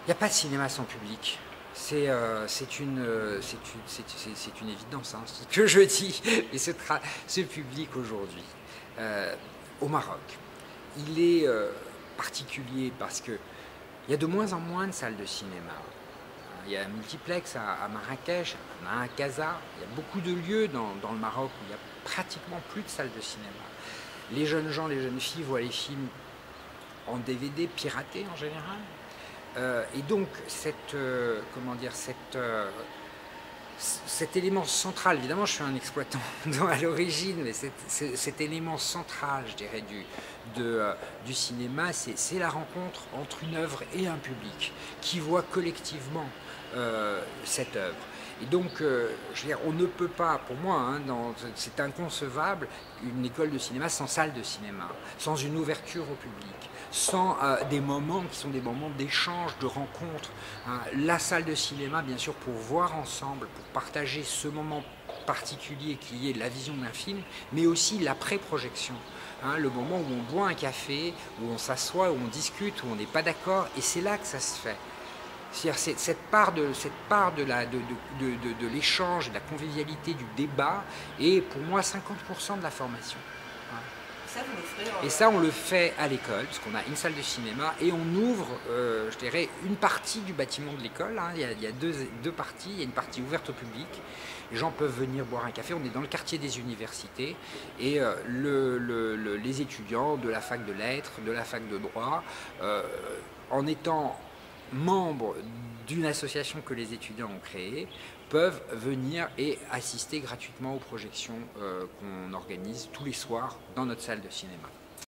Il n'y a pas de cinéma sans public. C'est une évidence, hein, ce que je dis. Et ce public aujourd'hui, au Maroc, il est particulier parce qu'il y a de moins en moins de salles de cinéma. Il y a un multiplex à Marrakech, on a un à Casa, il y a beaucoup de lieux dans le Maroc où il n'y a pratiquement plus de salles de cinéma. Les jeunes gens, les jeunes filles voient les films en DVD piratés en général. Et donc, comment dire, cet élément central, évidemment je suis un exploitant à l'origine, mais cet élément central, je dirais, du cinéma, c'est la rencontre entre une œuvre et un public qui voit collectivement cette œuvre. Et donc, je veux dire, on ne peut pas, pour moi, hein, c'est inconcevable, une école de cinéma sans salle de cinéma, sans une ouverture au public, sans des moments qui sont des moments d'échange, de rencontre. Hein. La salle de cinéma, bien sûr, pour voir ensemble, pour partager ce moment particulier qui est la vision d'un film, mais aussi la pré-projection. Hein, le moment où on boit un café, où on s'assoit, où on discute, où on n'est pas d'accord, et c'est là que ça se fait. C'est-à-dire cette part de l'échange, de la convivialité, du débat, est pour moi 50% de la formation. Ça, vous l'offrez Et ça, on le fait à l'école, parce qu'on a une salle de cinéma, et on ouvre, je dirais, une partie du bâtiment de l'école. Hein. Il y a deux parties. Il y a une partie ouverte au public. Les gens peuvent venir boire un café. On est dans le quartier des universités. Et les étudiants de la fac de lettres, de la fac de droit, en étant membres d'une association que les étudiants ont créée, peuvent venir et assister gratuitement aux projections qu'on organise tous les soirs dans notre salle de cinéma.